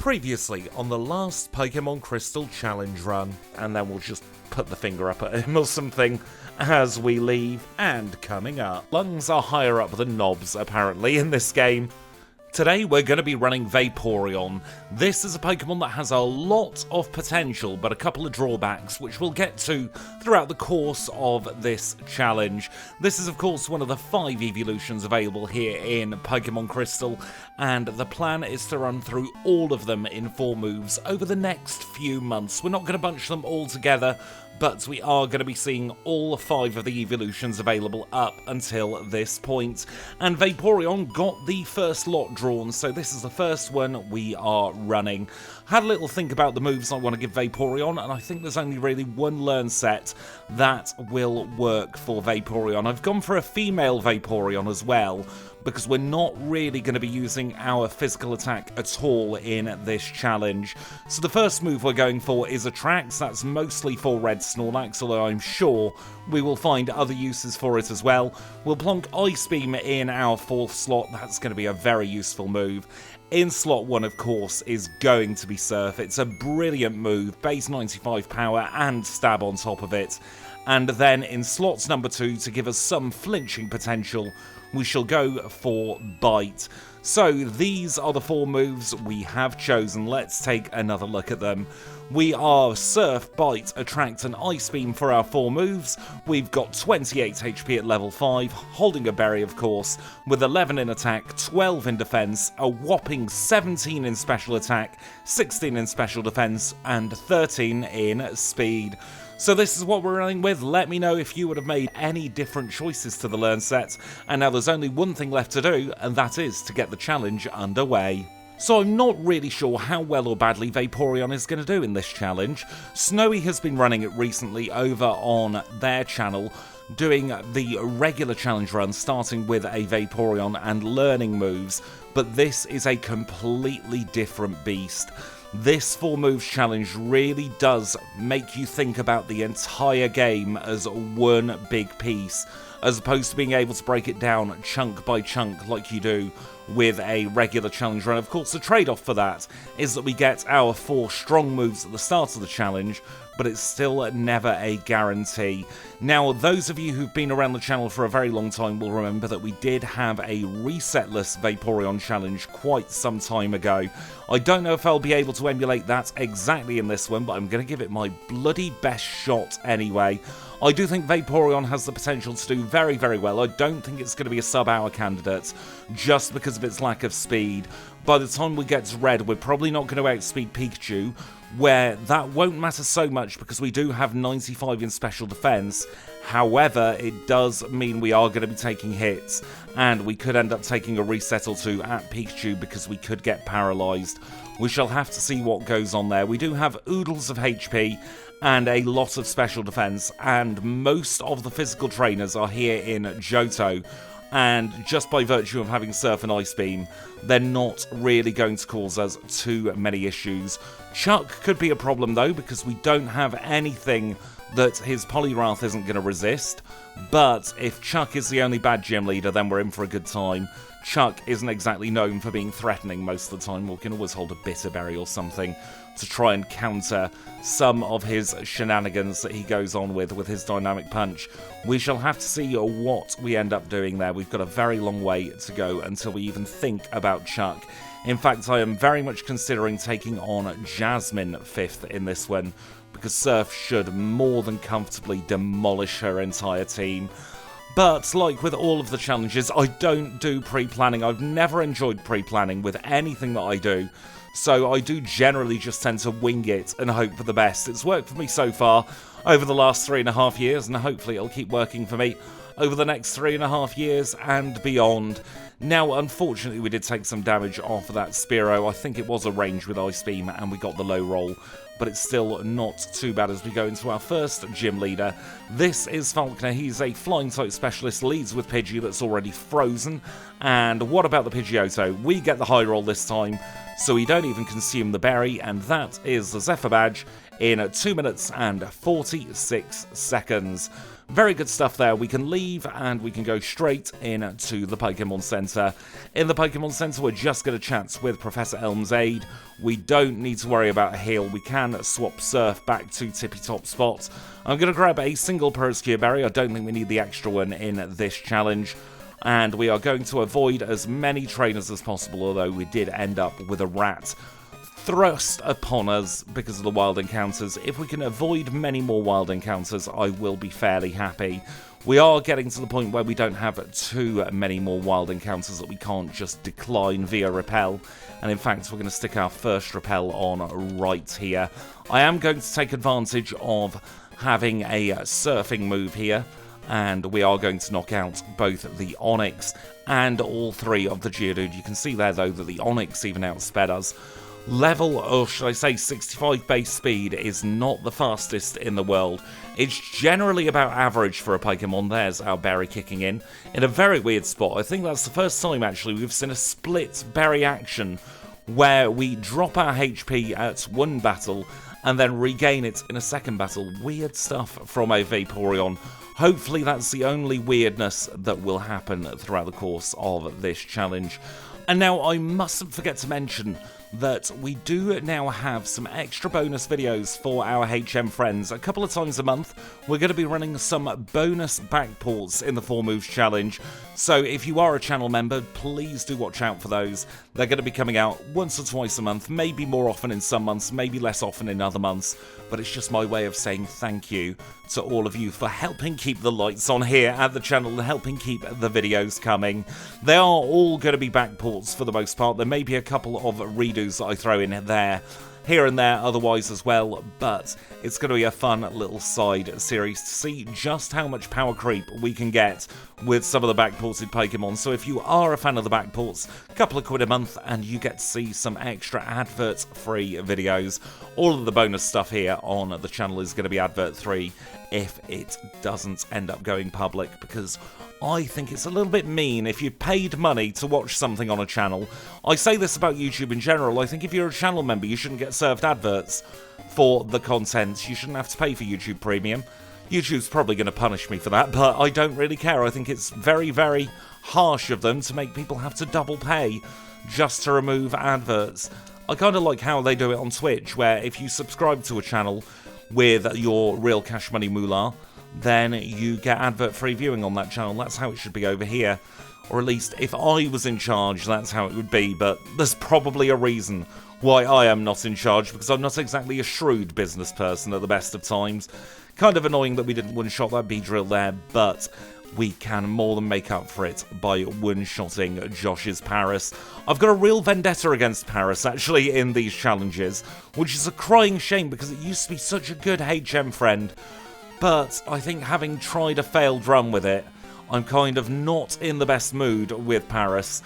Previously on the last Pokémon Crystal challenge run, and then we'll just put the finger up at him or something as we leave. And coming up, lungs are higher up than knobs apparently in this game. Today we're going to be running Vaporeon. This is a Pokemon that has a lot of potential, but a couple of drawbacks, which we'll get to throughout the course of this challenge. This is of course one of the 5 evolutions available here in Pokémon Crystal, and the plan is to run through all of them in 4 moves over the next few months. We're not going to bunch them all together, but we are going to be seeing all 5 of the evolutions available up until this point. And Vaporeon got the first lot drawn, so this is the first one we are running. Had a little think about the moves I want to give Vaporeon, and I think there's only really one learn set that will work for Vaporeon. I've gone for a female Vaporeon as well, because we're not really going to be using our physical attack at all in this challenge. So the first move we're going for is Attracts. That's mostly for Red Snorlax, although I'm sure we will find other uses for it as well. We'll plonk Ice Beam in our 4th slot. That's going to be a very useful move. In slot 1, of course, is going to be Surf. It's a brilliant move, base 95 power and stab on top of it. And then in slots number 2, to give us some flinching potential, we shall go for Bite. So these are the 4 moves we have chosen. Let's take another look at them. We are Surf, Bite, Attract and Ice Beam for our 4 moves. We've got 28 HP at level 5, holding a berry of course, with 11 in attack, 12 in defense, a whopping 17 in special attack, 16 in special defense and 13 in speed. So this is what we're running with. Let me know if you would have made any different choices to the learn set. And now there's only one thing left to do, and that is to get the challenge underway. So I'm not really sure how well or badly Vaporeon is going to do in this challenge. Snowy has been running it recently over on their channel, doing the regular challenge run, starting with a Vaporeon and learning moves, but this is a completely different beast. This 4 moves challenge really does make you think about the entire game as one big piece, as opposed to being able to break it down chunk by chunk like you do with a regular challenge run. Of course, the trade-off for that is that we get our 4 strong moves at the start of the challenge, but it's still never a guarantee. Now, those of you who've been around the channel for a very long time will remember that we did have a resetless Vaporeon challenge quite some time ago. I don't know if I'll be able to emulate that exactly in this one, but I'm going to give it my bloody best shot anyway. I do think Vaporeon has the potential to do very, very well. I don't think it's going to be a sub-hour candidate, just because of its lack of speed. By the time we get to Red, we're probably not going to outspeed Pikachu, where that won't matter so much because we do have 95 in special defense. However, it does mean we are going to be taking hits, and we could end up taking a reset or 2 at Pikachu because we could get paralyzed. We shall have to see what goes on there. We do have oodles of HP and a lot of special defense, and most of the physical trainers are here in Johto. And just by virtue of having Surf and Ice Beam, they're not really going to cause us too many issues. Chuck could be a problem though, because we don't have anything that his Poliwrath isn't going to resist. But if Chuck is the only bad gym leader, then we're in for a good time. Chuck isn't exactly known for being threatening most of the time. We can always hold a Bitter Berry or something to try and counter some of his shenanigans that he goes on with his Dynamic Punch. We shall have to see what we end up doing there. We've got a very long way to go until we even think about Chuck. In fact, I am very much considering taking on Jasmine 5th in this one, because Surf should more than comfortably demolish her entire team. But like with all of the challenges, I don't do pre-planning. I've never enjoyed pre-planning with anything that I do. So I do generally just tend to wing it and hope for the best. It's worked for me so far over the last 3.5 years, and hopefully it'll keep working for me over the next 3.5 years and beyond. Now, unfortunately, we did take some damage off of that Spearow. I think it was a range with Ice Beam, and we got the low roll, but it's still not too bad as we go into our first gym leader. This is Falconer. He's a flying type specialist, leads with Pidgey that's already frozen. And what about the Pidgeotto? We get the high roll this time, so we don't even consume the berry, and that is the Zephyr badge in 2 minutes and 46 seconds. Very good stuff there. We can leave and we can go straight into the Pokémon Center. In the Pokémon Center, we're just going to chat with Professor Elm's aide. We don't need to worry about a heal. We can swap Surf back to Tippy Top Spot. I'm going to grab a single Parascure Berry. I don't think we need the extra one in this challenge. And we are going to avoid as many trainers as possible, although we did end up with a rat thrust upon us because of the wild encounters. If we can avoid many more wild encounters, I will be fairly happy. We are getting to the point where we don't have too many more wild encounters that we can't just decline via repel. And in fact, we're going to stick our first repel on right here. I am going to take advantage of having a surfing move here. And we are going to knock out both the Onix and all three of the Geodude. You can see there, though, that the Onix even outsped us. Level, or should I say 65 base speed, is not the fastest in the world. It's generally about average for a Pokemon. There's our berry kicking in a very weird spot. I think that's the first time, actually, we've seen a split berry action where we drop our HP at one battle and then regain it in a second battle. Weird stuff from a Vaporeon. Hopefully that's the only weirdness that will happen throughout the course of this challenge. And now I mustn't forget to mention that we do now have some extra bonus videos for our HM friends. A couple of times a month, we're going to be running some bonus backports in the 4 Moves Challenge. So if you are a channel member, please do watch out for those. They're going to be coming out once or twice a month, maybe more often in some months, maybe less often in other months. But it's just my way of saying thank you to all of you for helping keep the lights on here at the channel and helping keep the videos coming. They are all going to be backports for the most part. There may be a couple of redos that I throw in there, here and there otherwise as well, but it's going to be a fun little side series to see just how much power creep we can get with some of the backported Pokemon. So if you are a fan of the backports, a couple of quid a month and you get to see some extra advert-free videos. All of the bonus stuff here on the channel is going to be advert-free if it doesn't end up going public, because I think it's a little bit mean if you paid money to watch something on a channel. I say this about YouTube in general. I think if you're a channel member, you shouldn't get served adverts for the content. You shouldn't have to pay for YouTube Premium. YouTube's probably going to punish me for that, but I don't really care. I think it's very, very harsh of them to make people have to double pay just to remove adverts. I kind of like how they do it on Twitch, where if you subscribe to a channel with your real cash money moolah, then you get advert-free viewing on that channel. That's how it should be over here. Or at least, if I was in charge, that's how it would be. But there's probably a reason why I am not in charge, because I'm not exactly a shrewd business person at the best of times. Kind of annoying that we didn't one-shot that B-drill there, but we can more than make up for it by one-shotting Josh's Paris. I've got a real vendetta against Paris, actually, in these challenges, which is a crying shame because it used to be such a good HM friend. But I think having tried a failed run with it, I'm kind of not in the best mood with Paris,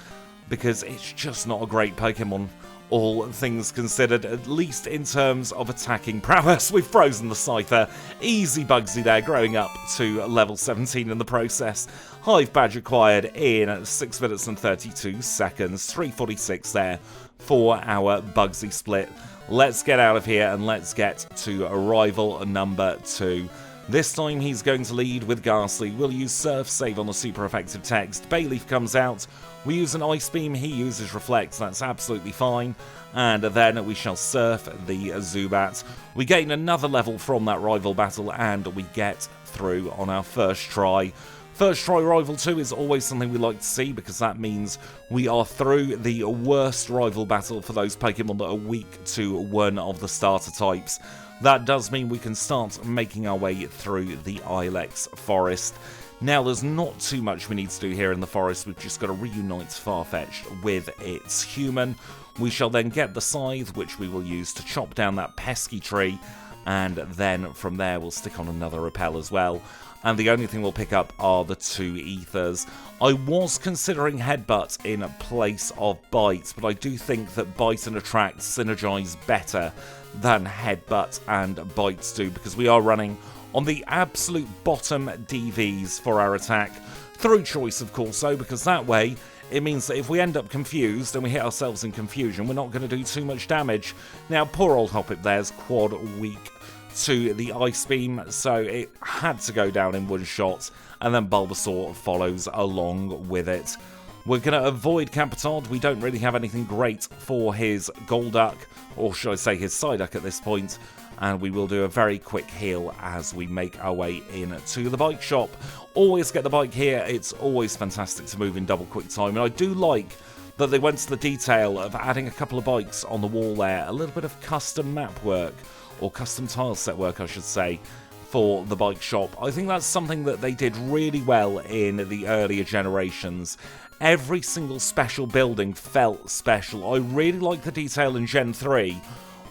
because it's just not a great Pokemon, all things considered, at least in terms of attacking prowess. We've frozen the Scyther. Easy Bugsy there, growing up to level 17 in the process. Hive Badge acquired in 6 minutes and 32 seconds. 346 there for our Bugsy split. Let's get out of here and let's get to arrival number 2. This time he's going to lead with Ghastly. We'll use Surf Save on the super effective text. Bayleaf comes out. We use an Ice Beam. He uses Reflect. That's absolutely fine. And then we shall Surf the Zubat. We gain another level from that rival battle and we get through on our first try. First try rival 2 is always something we like to see, because that means we are through the worst rival battle for those Pokemon that are weak to one of the starter types. That does mean we can start making our way through the Ilex Forest. Now, there's not too much we need to do here in the forest. We've just got to reunite Farfetch'd with its human. We shall then get the Scythe, which we will use to chop down that pesky tree. And then from there, we'll stick on another repel as well. And the only thing we'll pick up are the 2 Ethers. I was considering Headbutt in place of Bite, but I do think that Bite and Attract synergize better than Headbutt and Bites do, because we are running on the absolute bottom DVs for our attack. Through choice, of course, though, because that way it means that if we end up confused and we hit ourselves in confusion, we're not going to do too much damage. Now, poor old Hoppip there's quad weak. to the Ice Beam, so it had to go down in one shot, and then Bulbasaur follows along with it. We're going to avoid Capitard. We don't really have anything great for his Golduck, or should I say his Psyduck at this point, and we will do a very quick heal as we make our way into the bike shop. Always get the bike here. It's always fantastic to move in double quick time, and I do like that they went to the detail of adding a couple of bikes on the wall there, a little bit of custom map work, or custom tile set work I should say, for the bike shop. I think that's something that they did really well in the earlier generations. Every single special building felt special. I really like the detail in Gen 3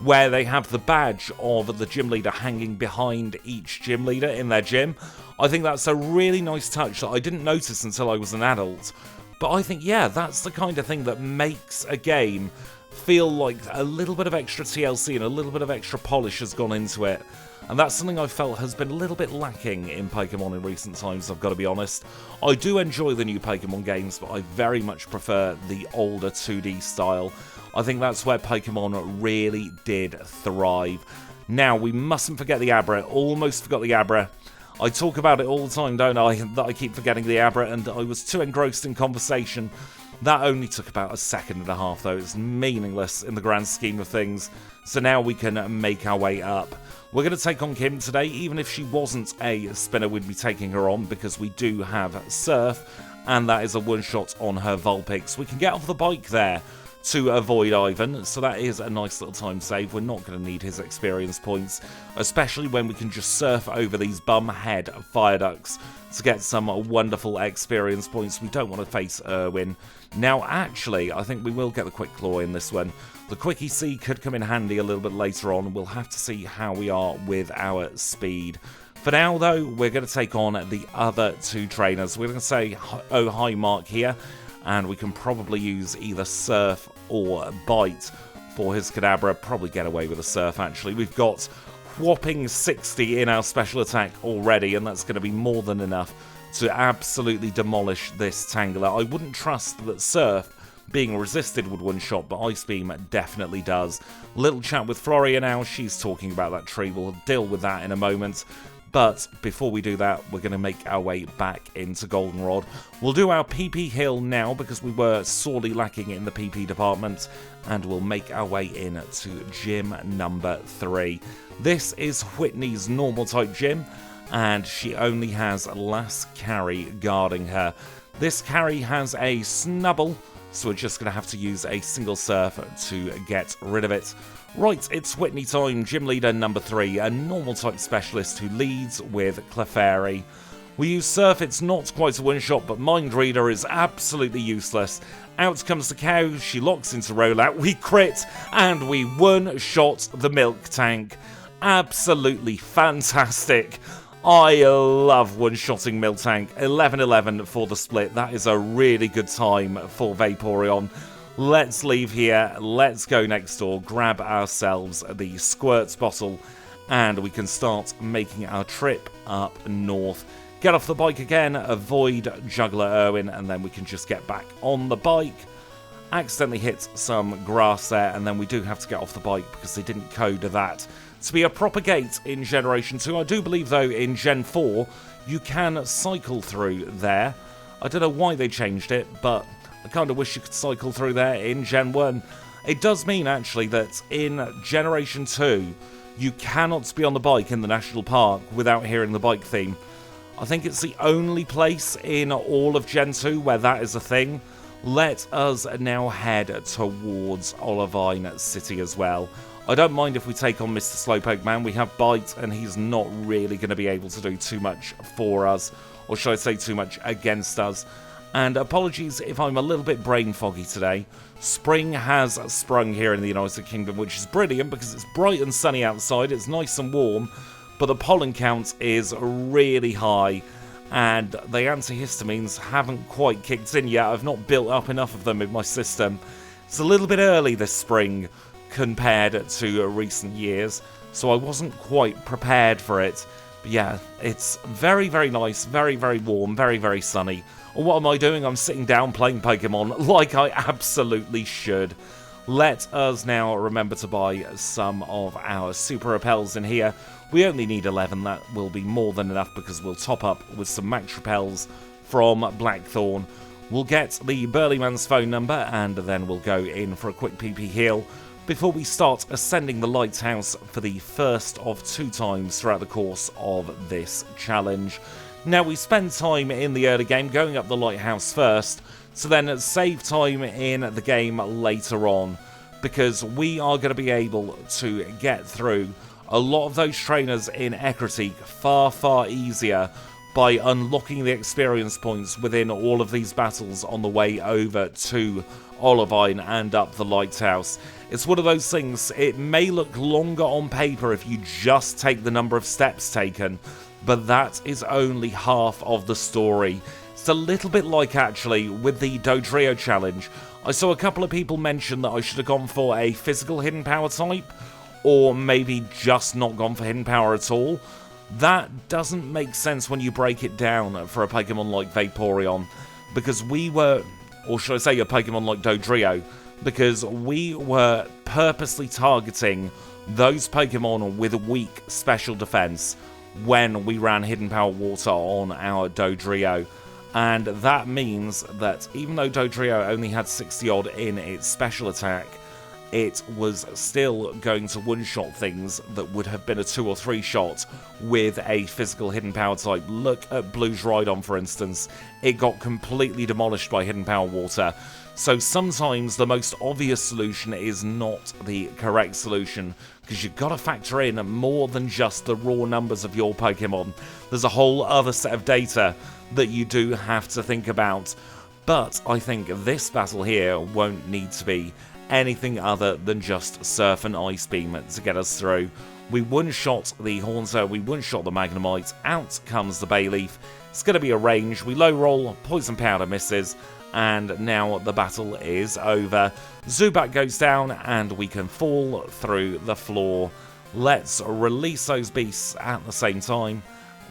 where they have the badge of the gym leader hanging behind each gym leader in their gym. I think that's a really nice touch that I didn't notice until I was an adult. But I think, yeah, that's the kind of thing that makes a game feel like a little bit of extra TLC and a little bit of extra polish has gone into it. And that's something I felt has been a little bit lacking in Pokemon in recent times, I've got to be honest. I do enjoy the new Pokemon games, but I very much prefer the older 2D style. I think that's where Pokemon really did thrive. Now, we mustn't forget the Abra. Almost forgot the Abra. I talk about it all the time, don't I? That I keep forgetting the Abra, and I was too engrossed in conversation. That only took about a second and a half, though. It's meaningless in the grand scheme of things. So now we can make our way up. We're going to take on Kim today. Even if she wasn't a spinner, we'd be taking her on because we do have Surf, and that is a one-shot on her Vulpix. We can get off the bike there to avoid Ivan, so that is a nice little time save. We're not going to need his experience points, especially when we can just surf over these bum-head Fireducks to get some wonderful experience points. We don't want to face Irwin. Now, actually, I think we will get the Quick Claw in this one. The Quickie C could come in handy a little bit later on. We'll have to see how we are with our speed. For now, though, we're going to take on the other two trainers. We're going to say, oh, hi, Mark here. And we can probably use either Surf or Bite for his Kadabra. Probably get away with a Surf, actually. We've got whopping 60 in our special attack already, and that's going to be more than enough to absolutely demolish this Tangela. I wouldn't trust that Surf being resisted would one-shot, but Ice Beam definitely does. Little chat with Floria now. She's talking about that tree. We'll deal with that in a moment. But before we do that, we're going to make our way back into Goldenrod. We'll do our PP heal now because we were sorely lacking in the PP department. And we'll make our way in to gym number 3. This is Whitney's normal type gym, and she only has Last Carry guarding her. This carry has a Snubble, so we're just going to have to use a single Surf to get rid of it. Right, it's Whitney time, gym leader number 3, a normal type specialist who leads with Clefairy. We use Surf, it's not quite a one-shot, but Mind Reader is absolutely useless. Out comes the cow, she locks into rollout, we crit, and we one-shot the milk tank. Absolutely fantastic. I love one-shotting Miltank. 11-11 for the split. That is a really good time for Vaporeon. Let's leave here. Let's go next door, grab ourselves the Squirts bottle, and we can start making our trip up north. Get off the bike again, avoid Juggler Irwin, and then we can just get back on the bike. Accidentally hit some grass there, and then we do have to get off the bike because they didn't code that to be a proper gate in Generation 2. I do believe, though, in Gen 4, you can cycle through there. I don't know why they changed it, but I kind of wish you could cycle through there in Gen 1. It does mean, actually, that in Generation 2, you cannot be on the bike in the National Park without hearing the bike theme. I think it's the only place in all of Gen 2 where that is a thing. Let us now head towards Olivine City as well. I don't mind if we take on Mr. Slowpoke Man. We have Bite, and he's not really going to be able to do too much for us. Or should I say too much against us. And apologies if I'm a little bit brain foggy today. Spring has sprung here in the United Kingdom, which is brilliant because it's bright and sunny outside. It's nice and warm, but the pollen count is really high. And the antihistamines haven't quite kicked in yet. I've not built up enough of them in my system. It's a little bit early this spring compared to recent years, so I wasn't quite prepared for it. But yeah, it's very, very nice, very, very warm, very, very sunny. And what am I doing? I'm sitting down playing Pokemon like I absolutely should. Let us now remember to buy some of our super repels in here. We only need 11, that will be more than enough because we'll top up with some max repels from Blackthorn. We'll get the burly man's phone number and then we'll go in for a quick PP heal before we start ascending the lighthouse for the first of 2 times throughout the course of this challenge. Now, we spend time in the early game going up the lighthouse first, so then save time in the game later on, because we are going to be able to get through a lot of those trainers in Ecruteak far easier by unlocking the experience points within all of these battles on the way over to Olivine and up the lighthouse. It's one of those things, it may look longer on paper if you just take the number of steps taken, but that is only half of the story. It's a little bit like, actually, with the Dodrio challenge. I saw a couple of people mention that I should have gone for a physical hidden power type, or maybe just not gone for hidden power at all. That doesn't make sense when you break it down for a Pokemon like Vaporeon, because we were, or should I say a Pokemon like Dodrio, because we were purposely targeting those Pokemon with a weak special defense when we ran Hidden Power Water on our Dodrio. And that means that even though Dodrio only had 60 odd in its special attack, it was still going to one-shot things that would have been a 2 or 3 shot with a physical hidden power type. Look at Blue's Rhydon, for instance. It got completely demolished by hidden power water. So sometimes the most obvious solution is not the correct solution, because you've got to factor in more than just the raw numbers of your Pokemon. There's a whole other set of data that you do have to think about. But I think this battle here won't need to be anything other than just Surf and Ice Beam to get us through. We one-shot the Haunter, we one-shot the Magnemite, out comes the Bayleaf. It's going to be a range, we low roll, Poison Powder misses, and now the battle is over. Zubat goes down and we can fall through the floor. Let's release those beasts at the same time.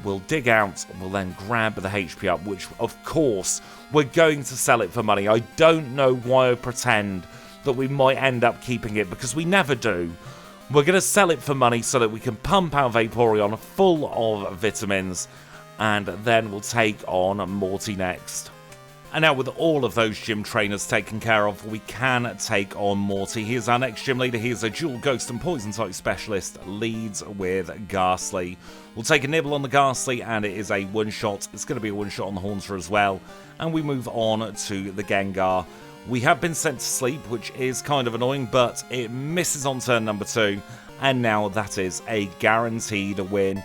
We'll dig out, we'll then grab the HP up, which of course we're going to sell it for money. I don't know why I pretend that we might end up keeping it, because we never do. We're going to sell it for money so that we can pump our Vaporeon full of vitamins, and then we'll take on Morty next. And now with all of those gym trainers taken care of, we can take on Morty. He is our next gym leader. He is a dual ghost and poison type specialist, leads with Ghastly. We'll take a nibble on the Ghastly and it is a one-shot. It's going to be a one-shot on the Haunter as well. And we move on to the Gengar. We have been sent to sleep, which is kind of annoying, but it misses on turn number 2. And now that is a guaranteed win.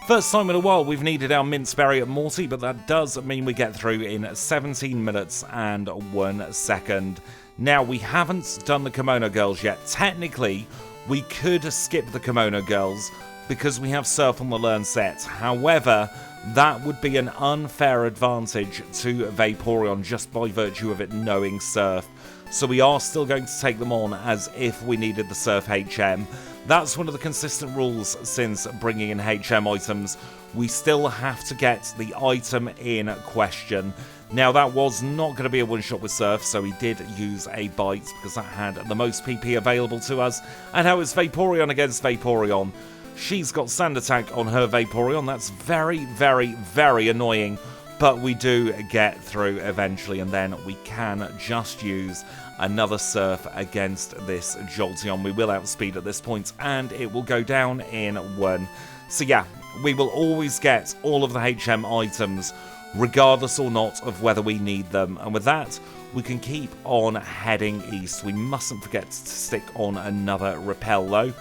First time in a while we've needed our Mince Berry at Morty, but that does mean we get through in 17 minutes and 1 second. Now, we haven't done the Kimono Girls yet. Technically, we could skip the Kimono Girls because we have Surf on the Learn set. However, that would be an unfair advantage to Vaporeon just by virtue of it knowing Surf. So we are still going to take them on as if we needed the Surf HM. That's one of the consistent rules since bringing in HM items. We still have to get the item in question. Now, that was not going to be a one-shot with Surf, so we did use a Bite because that had the most PP available to us. And how is Vaporeon against Vaporeon? She's got Sand Attack on her Vaporeon. That's very, very, very annoying. But we do get through eventually, and then we can just use another Surf against this Jolteon. We will outspeed at this point, and it will go down in 1. So yeah, we will always get all of the HM items, regardless or not of whether we need them. And with that, we can keep on heading east. We mustn't forget to stick on another Repel, though.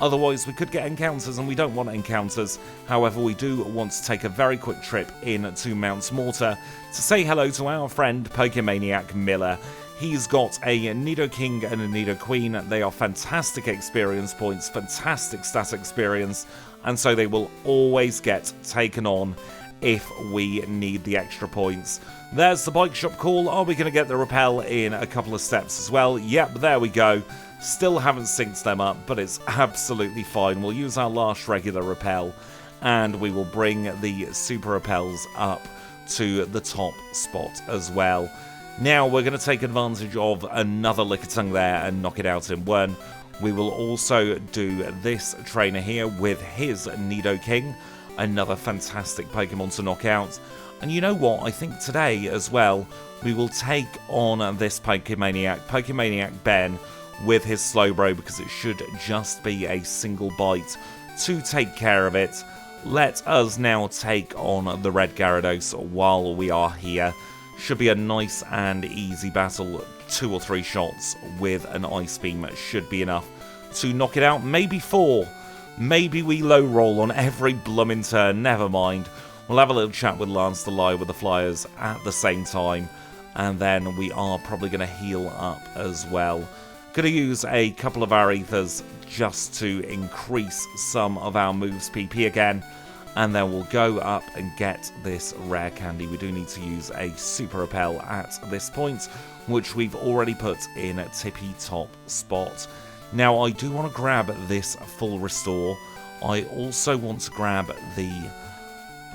Otherwise, we could get encounters, and we don't want encounters. However, we do want to take a very quick trip into Mount Mortar to say hello to our friend Pokemaniac Miller. He's got a Nidoking and a Nidoqueen. They are fantastic experience points, fantastic stat experience, and so they will always get taken on if we need the extra points. There's the bike shop call. Are we going to get the Repel in a couple of steps as well? Yep, there we go. Still haven't synced them up, but it's absolutely fine. We'll use our last regular Repel, and we will bring the Super Repels up to the top spot as well. Now we're going to take advantage of another Lickitung there and knock it out in one. We will also do this trainer here with his Nidoking, another fantastic Pokemon to knock out. And you know what, I think today as well, we will take on this Pokemaniac Ben, with his Slowbro, because it should just be a single bite to take care of it. Let us now take on the Red Gyarados while we are here. Should be a nice and easy battle. 2 or 3 shots with an Ice Beam should be enough to knock it out. Maybe 4. Maybe we low roll on every blooming turn. Never mind. We'll have a little chat with Lance the Liar with the Flyers at the same time. And then we are probably going to heal up as well. Going to use a couple of our Ethers just to increase some of our moves PP again. And then we'll go up and get this rare candy. We do need to use a Super Repel at this point, which we've already put in a tippy top spot. Now, I do want to grab this full restore. I also want to grab the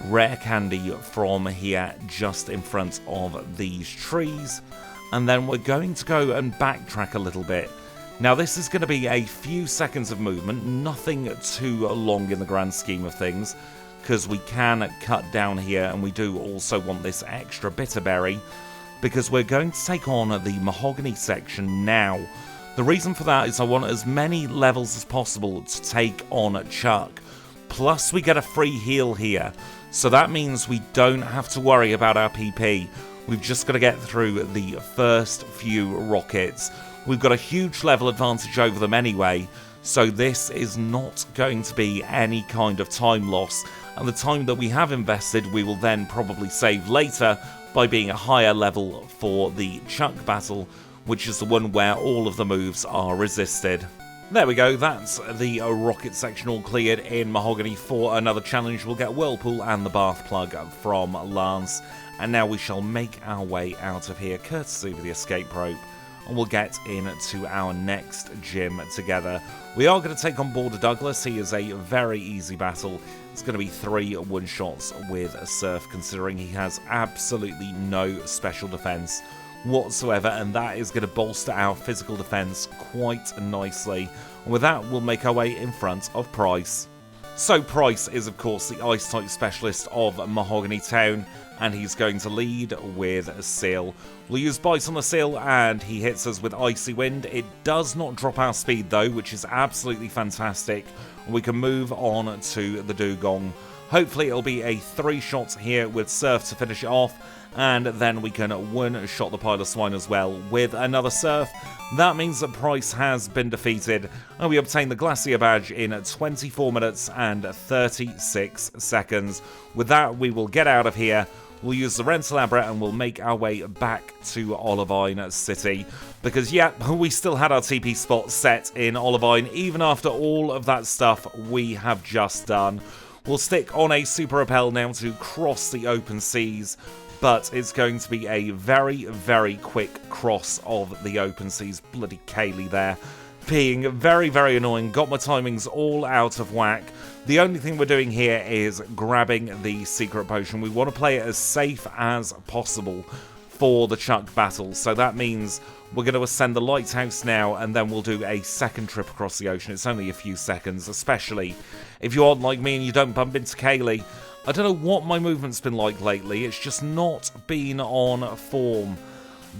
rare candy from here just in front of these trees. And then we're going to go and backtrack a little bit. Now, this is going to be a few seconds of movement, nothing too long in the grand scheme of things, because we can cut down here, and we do also want this extra bitter berry, because we're going to take on the mahogany section now. The reason for that is I want as many levels as possible to take on Chuck, plus we get a free heal here, so that means we don't have to worry about our PP. We've just got to get through the first few rockets. We've got a huge level advantage over them anyway, so this is not going to be any kind of time loss. And the time that we have invested, we will then probably save later by being a higher level for the Chuck battle, which is the one where all of the moves are resisted. There we go, that's the rocket section all cleared in Mahogany. For another challenge, we'll get Whirlpool and the Bath Plug from Lance. And now we shall make our way out of here, courtesy of the escape rope, and we'll get into our next gym together. We are going to take on Border Douglas. He is a very easy battle. It's going to be 3 one-shots with a Surf, considering he has absolutely no special defense whatsoever, and that is going to bolster our physical defense quite nicely. And with that, we'll make our way in front of Price. So Price is, of course, the Ice-type specialist of Mahogany Town, and he's going to lead with a Seal. We'll use Bite on the Seal, and he hits us with Icy Wind. It does not drop our speed, though, which is absolutely fantastic. We can move on to the Dugong. Hopefully, it'll be a 3 shots here with Surf to finish it off, and then we can 1-shot the Piloswine as well with another Surf. That means that Price has been defeated, and we obtain the Glacier Badge in 24 minutes and 36 seconds. With that, we will get out of here. We'll use the Rentalabra and we'll make our way back to Olivine City. Because, yeah, we still had our TP spot set in Olivine, even after all of that stuff we have just done. We'll stick on a Super Repel now to cross the open seas, but it's going to be a very, very quick cross of the open seas. Bloody Kaylee there, being very, very annoying. Got my timings all out of whack. The only thing we're doing here is grabbing the secret potion. We want to play it as safe as possible for the Chuck battle. So that means we're going to ascend the lighthouse now, and then we'll do a second trip across the ocean. It's only a few seconds, especially if you aren't like me and you don't bump into Kaylee. I don't know what my movement's been like lately. It's just not been on form.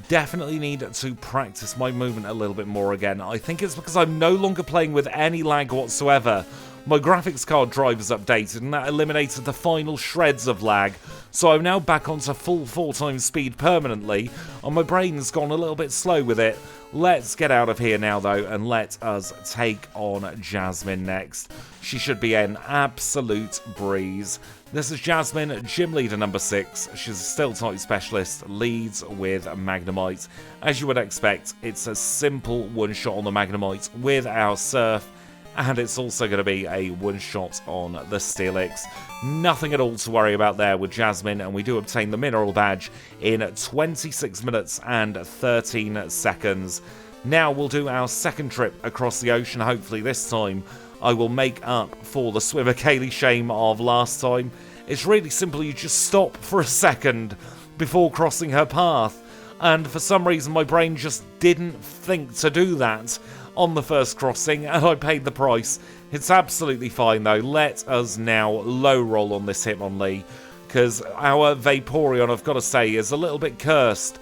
Definitely need to practice my movement a little bit more again. I think it's because I'm no longer playing with any lag whatsoever. My graphics card drive is updated, and that eliminated the final shreds of lag. So I'm now back onto full 4x speed permanently, and my brain's gone a little bit slow with it. Let's get out of here now, though, and let us take on Jasmine next. She should be an absolute breeze. This is Jasmine, gym leader number 6. She's a Steel-type specialist, leads with Magnemite. As you would expect, it's a simple one-shot on the Magnemite with our Surf, and it's also going to be a one-shot on the Steelix. Nothing at all to worry about there with Jasmine, and we do obtain the Mineral Badge in 26 minutes and 13 seconds. Now we'll do our second trip across the ocean. Hopefully this time I will make up for the Swimmer Kaylee shame of last time. It's really simple. You just stop for a second before crossing her path, and for some reason my brain just didn't think to do that on the first crossing, and I paid the price. It's absolutely fine though. Let us now low roll on this Hitmonlee, because our Vaporeon, I've got to say, is a little bit cursed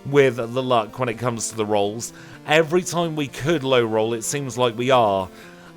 with the luck when it comes to the rolls. Every time we could low roll, it seems like we are,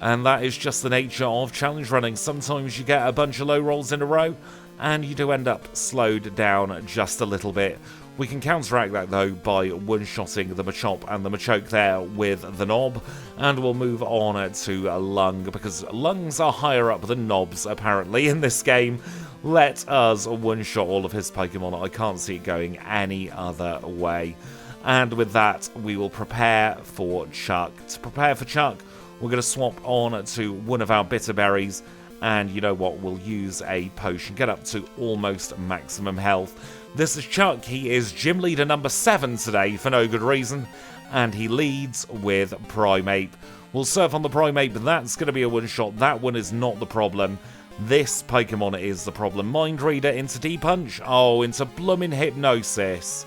and that is just the nature of challenge running. Sometimes you get a bunch of low rolls in a row, and you do end up slowed down just a little bit. We can counteract that though by one-shotting the Machop and the Machoke there with the Knob, and we'll move on to Lung, because Lungs are higher up than Knobs apparently in this game. Let us one-shot all of his Pokemon. I can't see it going any other way. And with that, we will prepare for Chuck. To prepare for Chuck, we're going to swap on to one of our Bitter Berries, and you know what, we'll use a potion, get up to almost maximum health. This is Chuck. He is gym leader number 7 today for no good reason, and he leads with Primeape. We'll surf on the Primeape, but that's going to be a one-shot. That one is not the problem. This Pokemon is the problem. Mind Reader into D-Punch. Oh, into bloomin' Hypnosis.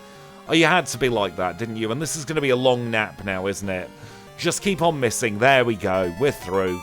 Oh, you had to be like that, didn't you? And this is going to be a long nap now, isn't it? Just keep on missing. There we go. We're through.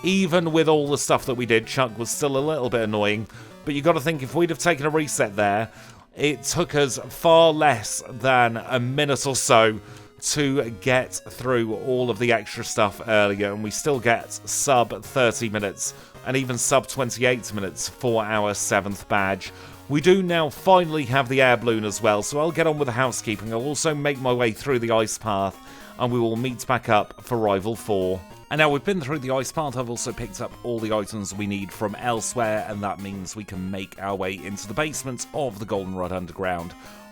Even with all the stuff that we did, Chuck was still a little bit annoying. But you got to think, if we'd have taken a reset there, it took us far less than a minute or so to get through all of the extra stuff earlier, and we still get sub 30 minutes and even sub 28 minutes for our 7th badge. We do now finally have the air balloon as well, so I'll get on with the housekeeping. I'll also make my way through the ice path, and we will meet back up for Rival 4. And now we've been through the ice path, I've also picked up all the items we need from elsewhere, and that means we can make our way into the basement of the Goldenrod Underground,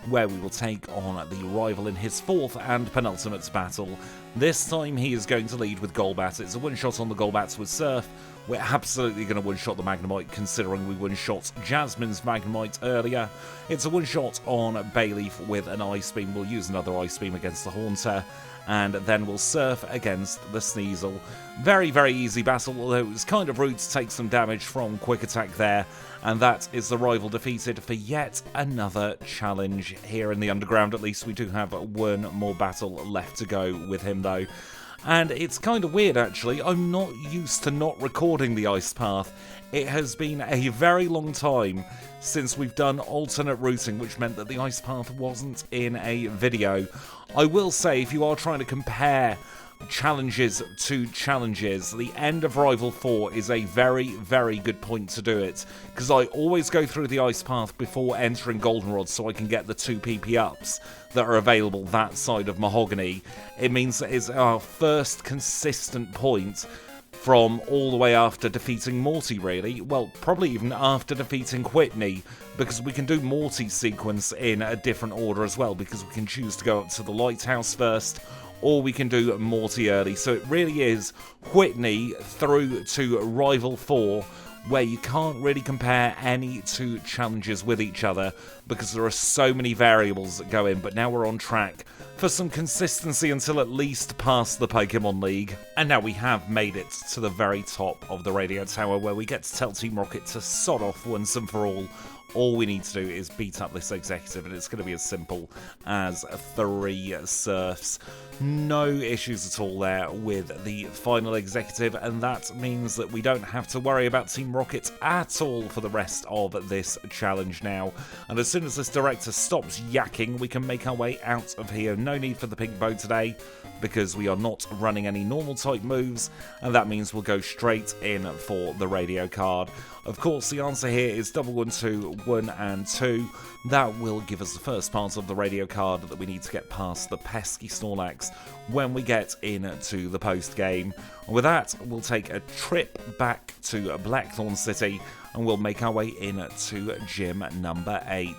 where we will take on the rival in his 4th and penultimate battle. This time he is going to lead with Golbat. It's a one-shot on the Golbats with Surf. We're absolutely going to one-shot the Magnemite, considering we one-shot Jasmine's Magnemite earlier. It's a one-shot on Bayleaf with an Ice Beam. We'll use another Ice Beam against the Haunter, and then we'll Surf against the Sneasel. Very, very easy battle, although it was kind of rude to take some damage from Quick Attack there. And that is the rival defeated for yet another challenge here in the Underground. At least we do have one more battle left to go with him though. And it's kind of weird actually, I'm not used to not recording the ice path. It has been a very long time since we've done alternate routing, which meant that the ice path wasn't in a video. I will say, if you are trying to compare challenges to challenges, the end of Rival 4 is a very, very good point to do it, because I always go through the ice path before entering Goldenrod so I can get the 2 PP ups that are available that side of Mahogany. It means that it's our first consistent point from all the way after defeating Morty, really. Well, probably even after defeating Whitney, because we can do Morty's sequence in a different order as well, because we can choose to go up to the Lighthouse first, or we can do Morty early. So it really is Whitney through to Rival 4, where you can't really compare any 2 challenges with each other, because there are so many variables that go in. But now we're on track for some consistency until at least past the Pokemon League. And now we have made it to the very top of the radio tower, where we get to tell Team Rocket to sod off once and for all. All we need to do is beat up this executive, and it's going to be as simple as 3 Surfs. No issues at all there with the final executive, and that means that we don't have to worry about Team Rocket at all for the rest of this challenge now. And as soon as this director stops yakking, we can make our way out of here. No need for the pink bow today, because we are not running any normal type moves, and that means we'll go straight in for the radio card. Of course, the answer here is 112, 1 and 2. That will give us the first part of the radio card that we need to get past the pesky Snorlax when we get into the post game. And with that, we'll take a trip back to Blackthorn City, and we'll make our way into gym number 8.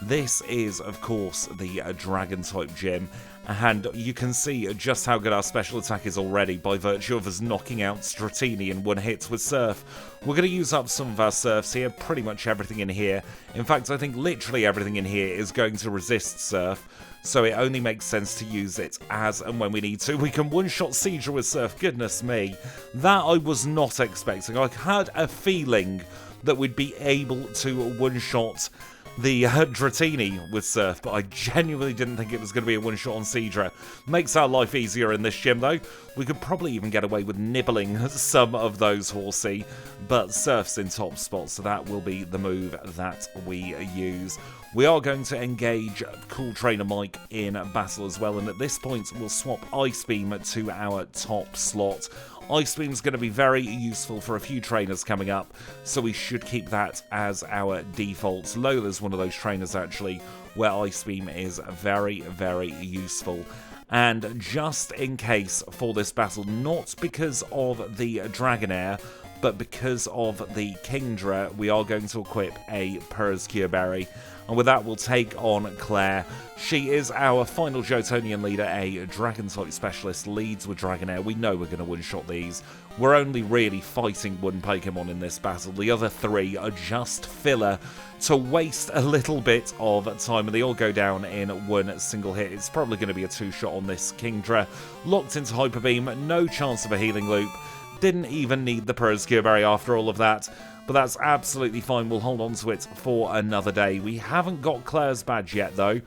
This is, of course, the Dragon-type gym, and you can see just how good our special attack is already by virtue of us knocking out Stratini in 1 hit with Surf. We're going to use up some of our Surfs here, pretty much everything in here. In fact, I think literally everything in here is going to resist Surf, so it only makes sense to use it as and when we need to. We can one-shot Seadra with Surf, goodness me. That I was not expecting. I had a feeling that we'd be able to one-shot the Dratini with Surf, but I genuinely didn't think it was going to be a one-shot on Seadra. Makes our life easier in this gym, though. We could probably even get away with nibbling some of those Horsey, but Surf's in top spot, so that will be the move that we use. We are going to engage Cool Trainer Mike in battle as well, and at this point we'll swap Ice Beam to our top slot. Ice Beam is going to be very useful for a few trainers coming up, so we should keep that as our default. Lola's one of those trainers, actually, where Ice Beam is very, very useful. And just in case for this battle, not because of the Dragonair, but because of the Kingdra, we are going to equip a Peruscure Berry. And with that, we'll take on Claire. She is our final Jotonian leader, a Dragon-type specialist, leads with Dragonair. We know we're going to one-shot these. We're only really fighting one Pokemon in this battle. The other three are just filler to waste a little bit of time, and they all go down in one single hit. It's probably going to be a two-shot on this Kingdra. Locked into Hyper Beam, no chance of a healing loop. Didn't even need the Peruscure Berry after all of that. But that's absolutely fine. We'll hold on to it for another day. We haven't got Claire's badge yet, though.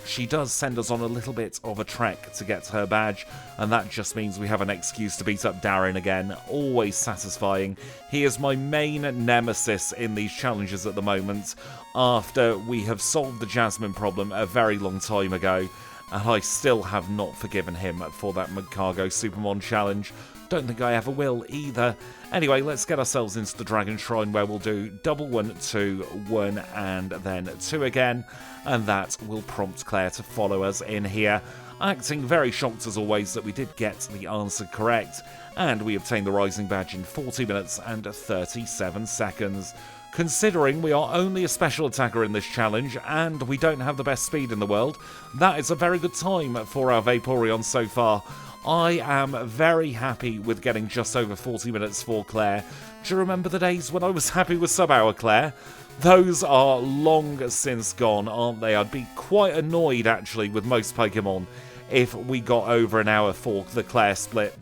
She does send us on a little bit of a trek to get her badge, and that just means we have an excuse to beat up Darren again. Always satisfying. He is my main nemesis in these challenges at the moment, after we have solved the Jasmine problem a very long time ago, and I still have not forgiven him for that Magcargo Supermon challenge. Don't think I ever will either. Anyway, let's get ourselves into the Dragon Shrine, where we'll do double 1, 2, 1, and then 2 again. And that will prompt Claire to follow us in here. Acting very shocked as always that we did get the answer correct. And we obtained the Rising Badge in 40 minutes and 37 seconds. Considering we are only a special attacker in this challenge, and we don't have the best speed in the world, that is a very good time for our Vaporeon so far. I am very happy with getting just over 40 minutes for Claire. Do you remember the days when I was happy with sub-hour Claire? Those are long since gone, aren't they? I'd be quite annoyed, actually, with most Pokemon if we got over an hour for the Claire split.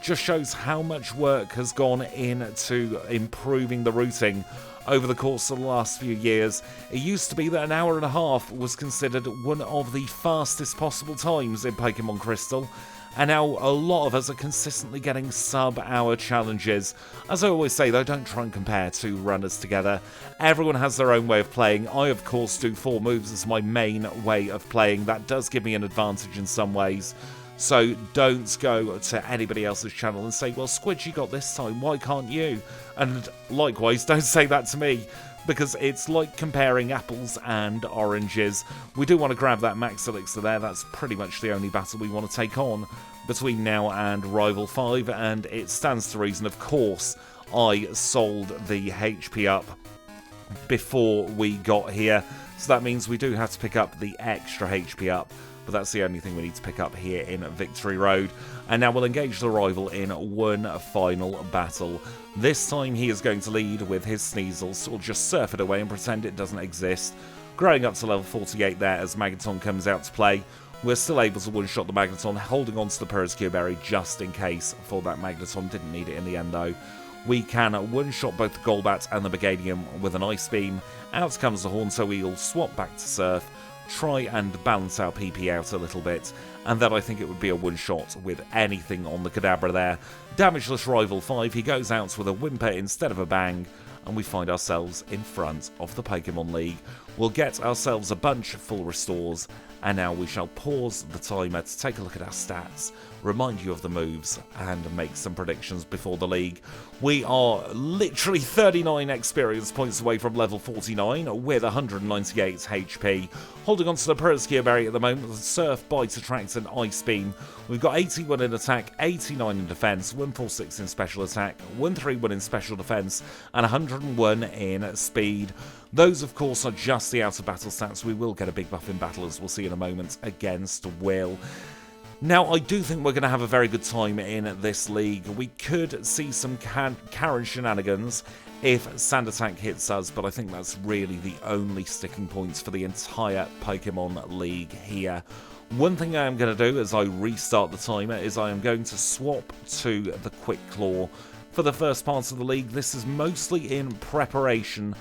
Just shows how much work has gone into improving the routing over the course of the last few years. It used to be that an hour and a half was considered one of the fastest possible times in Pokémon Crystal, and now a lot of us are consistently getting sub-hour challenges. As I always say, though, don't try and compare two runners together. Everyone has their own way of playing. I, of course, do 4 moves as my main way of playing. That does give me an advantage in some ways. So don't go to anybody else's channel and say, well, Squidge, you got this time, why can't you? And likewise, don't say that to me, because it's like comparing apples and oranges. We do want to grab that Max Elixir there. That's pretty much the only battle we want to take on between now and Rival 5, and it stands to reason, of course, I sold the HP up before we got here, so that means we do have to pick up the extra HP up. But that's the only thing we need to pick up here in Victory Road. And now we'll engage the rival in one final battle. This time he is going to lead with his Sneasel, so we'll just surf it away and pretend it doesn't exist. Growing up to level 48 there as Magneton comes out to play. We're still able to one-shot the Magneton, holding on to the Peruscure Berry just in case for that Magneton. Didn't need it in the end though. We can one-shot both the Golbat and the Meganium with an Ice Beam. Out comes the Haunter Wheel, swap back to Surf. Try and balance our PP out a little bit, and then I think it would be a one-shot with anything on the Kadabra there. Damageless Rival 5, he goes out with a Whimper instead of a Bang, and we find ourselves in front of the Pokemon League. We'll get ourselves a bunch of full restores, and now we shall pause the timer to take a look at our stats, remind you of the moves, and make some predictions before the league. We are literally 39 experience points away from level 49 with 198 HP. Holding on to the Peruscure Berry at the moment with Surf, Bite, Attract, and Ice Beam. We've got 81 in attack, 89 in defense, 146 in special attack, 131 in special defense, and 101 in speed. Those, of course, are just the out of battle stats. We will get a big buff in battle, as we'll see in a moment, against Will. Now, I do think we're going to have a very good time in this league. We could see some Karen shenanigans if Sand Attack hits us, but I think that's really the only sticking points for the entire Pokemon League here. One thing I am going to do as I restart the timer is I am going to swap to the Quick Claw for the first part of the league. This is mostly in preparation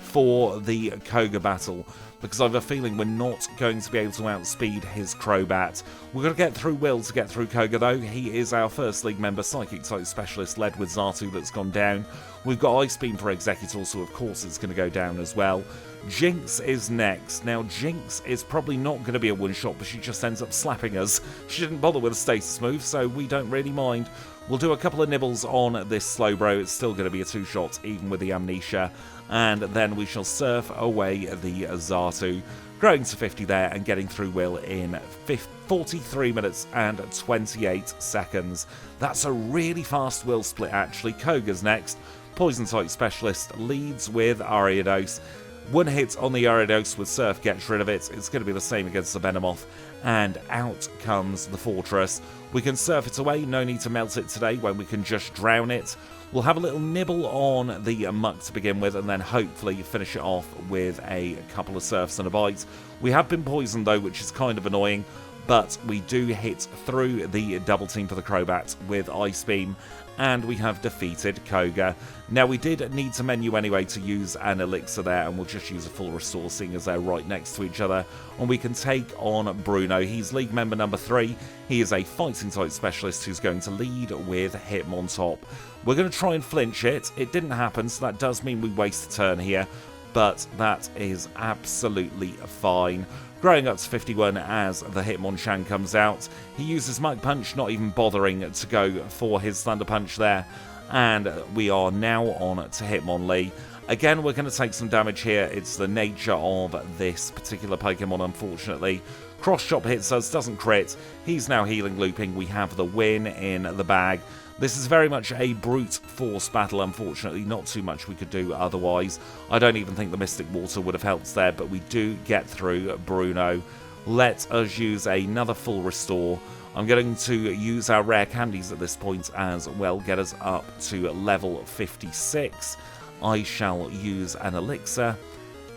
for the Koga battle, because I have a feeling we're not going to be able to outspeed his Crobat. We're going to get through Will to get through Koga, though. He is our first League member, Psychic type specialist, led with Xatu, that's gone down. We've got Ice Beam for Executor, so of course it's going to go down as well. Jinx is next. Now, Jinx is probably not going to be a one-shot, but she just ends up slapping us. She didn't bother with a status move, so we don't really mind. We'll do a couple of nibbles on this Slowbro. It's still going to be a two-shot, even with the Amnesia. And then we shall surf away the Xatu, growing to 50 there and getting through Will in 43 minutes and 28 seconds. That's a really fast Will split, actually. Koga's next. Poison-type specialist leads with Ariados. One hit on the Ariados with Surf gets rid of it. It's going to be the same against the Venomoth. And out comes the Fortress. We can surf it away, no need to melt it today when we can just drown it. We'll have a little nibble on the Muck to begin with, and then hopefully finish it off with a couple of surfs and a bite. We have been poisoned though, which is kind of annoying, but we do hit through the double team for the Crobat with Ice Beam, and we have defeated Koga. Now, we did need to menu anyway to use an Elixir there, and we'll just use a full restore, seeing as they're right next to each other. And we can take on Bruno. He's League member number 3. He is a fighting type specialist who's going to lead with Hitmontop. We're going to try and flinch it. It didn't happen, so that does mean we waste a turn here, but that is absolutely fine. Growing up to 51 as the Hitmonchan comes out. He uses Mach Punch, not even bothering to go for his Thunder Punch there. And we are now on to Hitmonlee. Again, we're going to take some damage here. It's the nature of this particular Pokemon, unfortunately. Cross Chop hits us, doesn't crit. He's now healing looping. We have the win in the bag. This is very much a brute force battle, unfortunately. Not too much we could do otherwise. I don't even think the Mystic Water would have helped there, but we do get through Bruno. Let us use another full restore. I'm going to use our rare candies at this point as well, get us up to level 56. I shall use an Elixir,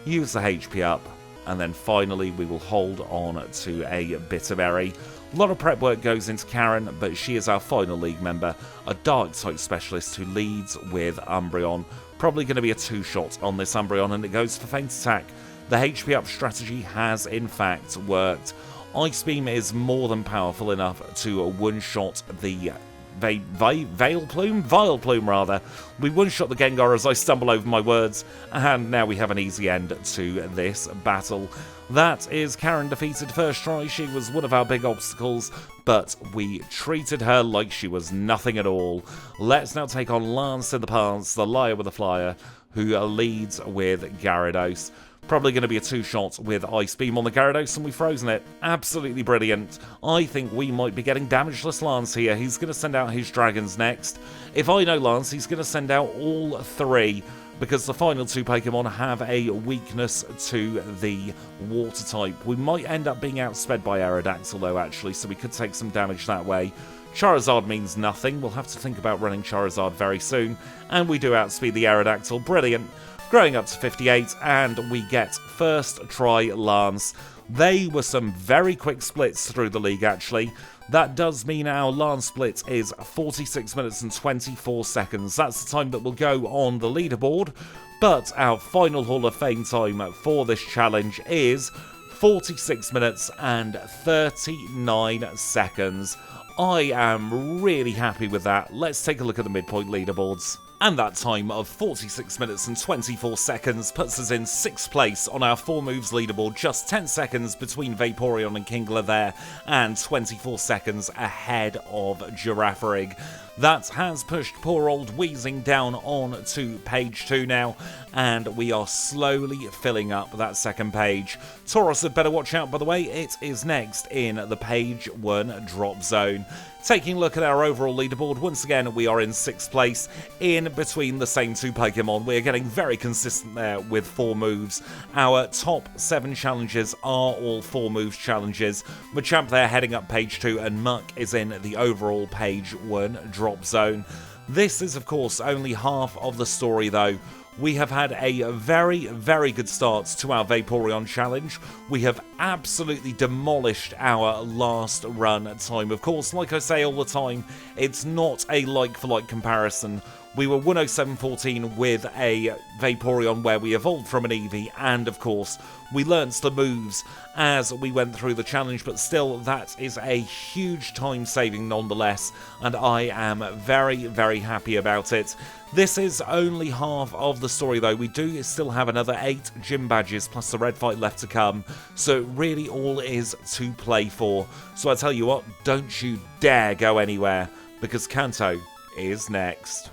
use the HP up, and then finally we will hold on to a Bitterberry. A lot of prep work goes into Karen, but she is our final League member, a Dark-type specialist who leads with Umbreon. Probably going to be a two-shot on this Umbreon, and it goes for Feint Attack. The HP up strategy has, in fact, worked. Ice Beam is more than powerful enough to one-shot the Vileplume rather. We one-shot the Gengar as I stumble over my words, and now we have an easy end to this battle. That is Karen defeated first try. She was one of our big obstacles, but we treated her like she was nothing at all. Let's now take on Lance in the pants, the liar with a flyer, who leads with Gyarados. Probably going to be a two-shot with Ice Beam on the Gyarados, and we've frozen it. Absolutely brilliant. I think we might be getting Damageless Lance here. He's going to send out his Dragons next. If I know Lance, he's going to send out all 3, because the final 2 Pokemon have a weakness to the Water type. We might end up being outsped by Aerodactyl, though, actually, so we could take some damage that way. Charizard means nothing. We'll have to think about running Charizard very soon. And we do outspeed the Aerodactyl. Brilliant. Growing up to 58, and we get first try Lance. They were some very quick splits through the league, actually. That does mean our Lance split is 46 minutes and 24 seconds. That's the time that will go on the leaderboard. But our final Hall of Fame time for this challenge is 46 minutes and 39 seconds. I am really happy with that. Let's take a look at the midpoint leaderboards. And that time of 46 minutes and 24 seconds puts us in 6th place on our 4 moves leaderboard, just 10 seconds between Vaporeon and Kingler there, and 24 seconds ahead of Girafarig. That has pushed poor old Wheezing down on to page 2 now, and we are slowly filling up that second page. Tauros had better watch out, by the way. It is next in the page 1 drop zone. Taking a look at our overall leaderboard, once again we are in 6th place in between the same 2 Pokemon. We're getting very consistent there with 4 moves. Our top 7 challenges are all 4 moves challenges. Machamp there heading up page 2, and Muck is in the overall page 1 drop zone. This is of course only half of the story though. We have had a very, very good start to our Vaporeon challenge. We have absolutely demolished our last run time. Of course, like I say all the time, it's not a like-for-like comparison. We were 107-14 with a Vaporeon where we evolved from an Eevee, and of course we learnt the moves as we went through the challenge, but still that is a huge time saving nonetheless, and I am very, very happy about it. This is only half of the story though. We do still have another 8 gym badges plus the red fight left to come, so really all is to play for. So I tell you what, don't you dare go anywhere, because Kanto is next.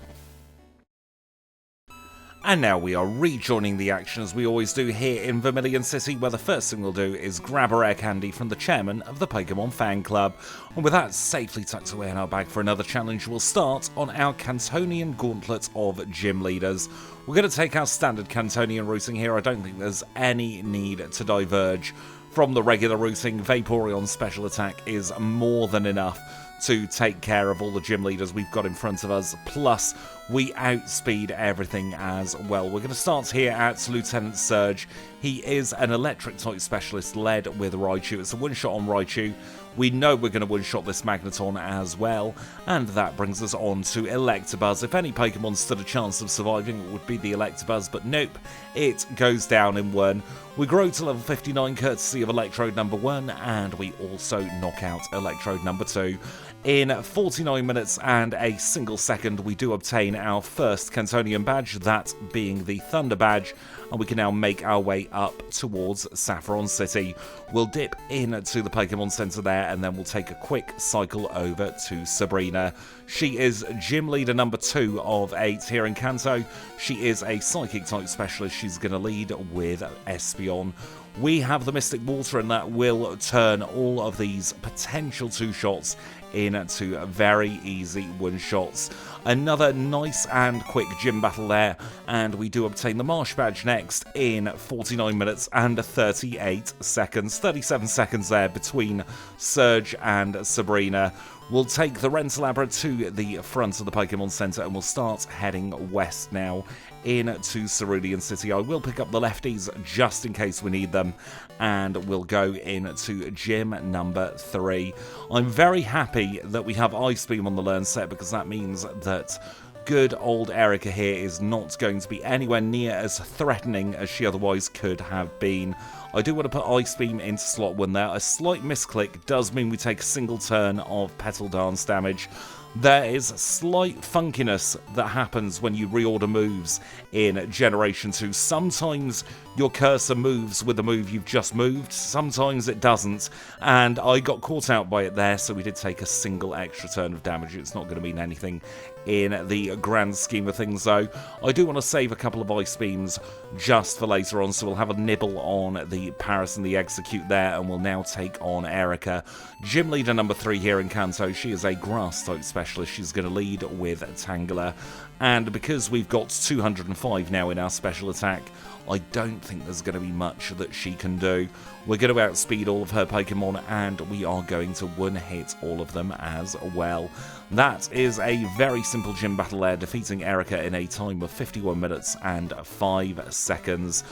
And now we are rejoining the action as we always do here in Vermilion City, where the first thing we'll do is grab a rare candy from the chairman of the Pokemon Fan Club. And with that safely tucked away in our bag for another challenge, we'll start on our Cantonian Gauntlet of Gym Leaders. We're going to take our standard Cantonian routing here. I don't think there's any need to diverge from the regular routing. Vaporeon's special attack is more than enough to take care of all the gym leaders we've got in front of us, plus we outspeed everything as well. We're going to start here at Lieutenant Surge. He is an electric type specialist led with Raichu. It's a one-shot on Raichu. We know we're going to one-shot this Magneton as well, and that brings us on to Electabuzz. If any Pokemon stood a chance of surviving, it would be the Electabuzz, but nope, it goes down in one. We grow to level 59 courtesy of Electrode number 1, and we also knock out Electrode number 2. In 49 minutes and a single second, we do obtain our first Cantonian badge, that being the Thunder badge, and we can now make our way up towards Saffron City. We'll dip into the Pokemon Center there, and then we'll take a quick cycle over to Sabrina. She is gym leader number 2 of 8 here in Kanto. She is a psychic type specialist. She's going to lead with Espeon. We have the Mystic Water, and that will turn all of these potential 2-shots into very easy 1-shots. Another nice and quick gym battle there, and we do obtain the Marsh badge next in 49 minutes and 38 seconds. 37 seconds there between Surge and Sabrina. We'll take the Rentalabra to the front of the Pokemon Center, and we'll start heading west now into Cerulean City. I will pick up the lefties just in case we need them, and we'll go into gym number 3. I'm very happy that we have Ice Beam on the learn set, because that means that good old Erica here is not going to be anywhere near as threatening as she otherwise could have been. I do want to put Ice Beam into slot 1 there. A slight misclick does mean we take a single turn of Petal Dance damage. There is slight funkiness that happens when you reorder moves in Generation 2. Sometimes your cursor moves with the move you've just moved, sometimes it doesn't, and I got caught out by it there, so we did take a single extra turn of damage. It's not going to mean anything in the grand scheme of things, though. I do want to save a couple of Ice Beams just for later on, so we'll have a nibble on the Paris and the Execute there, and we'll now take on Erica. Gym leader number 3 here in Kanto. She is a grass type specialist. She's going to lead with Tangela, and because we've got 205 now in our special attack, I don't think there's going to be much that she can do. We're going to outspeed all of her Pokemon, and we are going to one-hit all of them as well. That is a very simple gym battle there, defeating Erica in a time of 51 minutes and 5 seconds.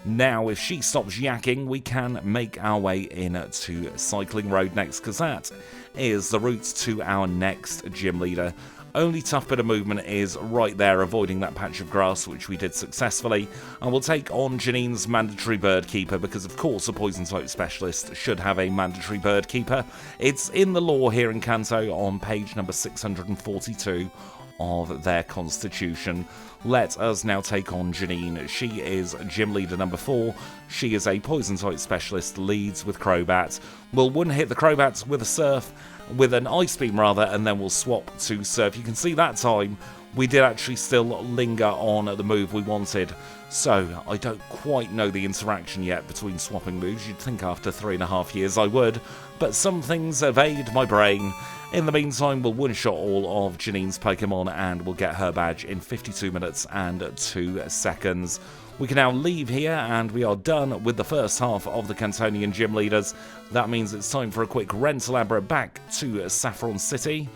Now, if she stops yakking, we can make our way into Cycling Road next, because that is the route to our next gym leader. Only tough bit of movement is right there, avoiding that patch of grass, which we did successfully. And we'll take on Janine's mandatory bird keeper, because of course a poison type specialist should have a mandatory bird keeper. It's in the lore here in Kanto on page number 642 of their constitution. Let us now take on Janine. She is gym leader number 4. She is a poison type specialist, leads with Crobat. We'll one-hit the Crobat with a Surf, with an Ice Beam rather, and then we'll swap to Surf. You can see that time we did actually still linger on the move we wanted, so I don't quite know the interaction yet between swapping moves. You'd think after 3.5 years I would, but some things evade my brain. In the meantime, we'll one-shot all of Janine's Pokemon, and we'll get her badge in 52 minutes and 2 seconds. We can now leave here, and we are done with the first half of the Cantonian Gym Leaders. That means it's time for a quick Rentalabra back to Saffron City,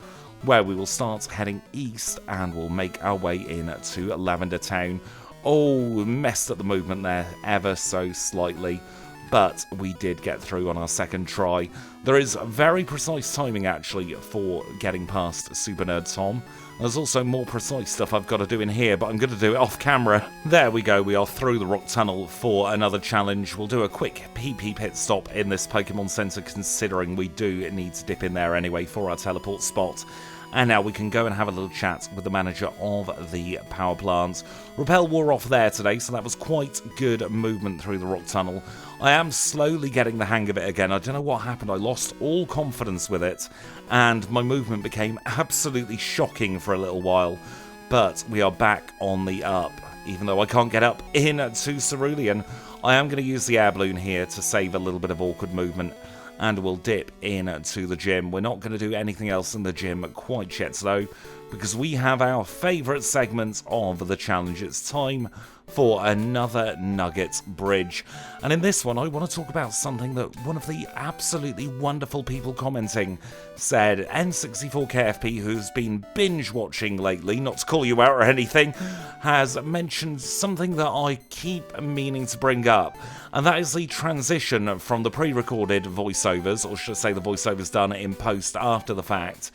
where we will start heading east, and we'll make our way in to Lavender Town. Oh, messed up the movement there ever so slightly, but we did get through on our second try. There is very precise timing actually for getting past Super Nerd Tom. There's also more precise stuff I've got to do in here, but I'm going to do it off camera. There we go, we are through the rock tunnel for another challenge. We'll do a quick PP pit stop in this Pokemon Center, considering we do need to dip in there anyway for our teleport spot. And now we can go and have a little chat with the manager of the power plant. Repel wore off there today, so that was quite good movement through the rock tunnel. I am slowly getting the hang of it again. I don't know what happened. I lost all confidence with it, and my movement became absolutely shocking for a little while. But we are back on the up. Even though I can't get up into Cerulean, I am going to use the air balloon here to save a little bit of awkward movement. And we'll dip into the gym. We're not going to do anything else in the gym quite yet, though, because we have our favourite segment of the challenge. It's time for another Nugget Bridge. And in this one, I want to talk about something that one of the absolutely wonderful people commenting said. N64KFP, who's been binge-watching lately, not to call you out or anything, has mentioned something that I keep meaning to bring up. And that is the transition from the pre-recorded voiceovers, or should I say the voiceovers done in post after the fact,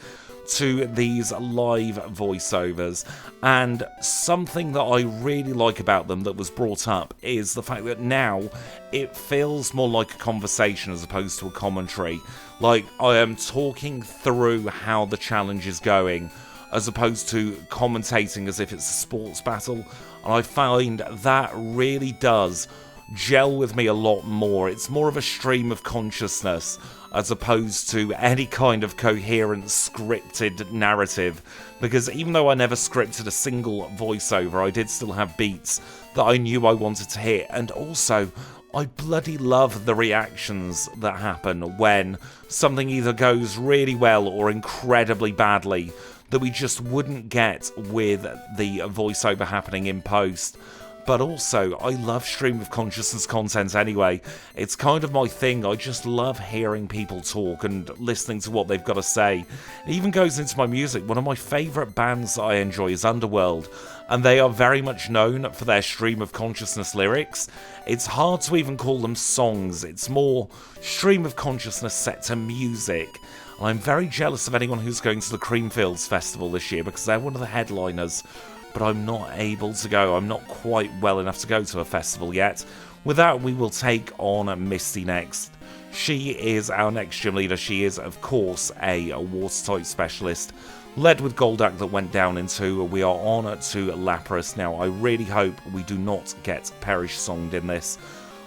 to these live voiceovers. And something that I really like about them that was brought up is the fact that now it feels more like a conversation as opposed to a commentary. Like I am talking through how the challenge is going as opposed to commentating as if it's a sports battle. And I find that really does gel with me a lot more. It's more of a stream of consciousness as opposed to any kind of coherent scripted narrative, because even though I never scripted a single voiceover, I did still have beats that I knew I wanted to hit. And also, I bloody love the reactions that happen when something either goes really well or incredibly badly that we just wouldn't get with the voiceover happening in post. But also, I love stream of consciousness content anyway. It's kind of my thing. I just love hearing people talk and listening to what they've got to say. It even goes into my music. One of my favourite bands that I enjoy is Underworld, and they are very much known for their stream of consciousness lyrics. It's hard to even call them songs. It's more stream of consciousness set to music. And I'm very jealous of anyone who's going to the Creamfields Festival this year, because they're one of the headliners. But I'm not able to go. I'm not quite well enough to go to a festival yet. With that, we will take on Misty next. She is our next gym leader. She is, of course, a water-type specialist, led with Golduck that went down in 2. We are on to Lapras now. I really hope we do not get Perish-songed in this.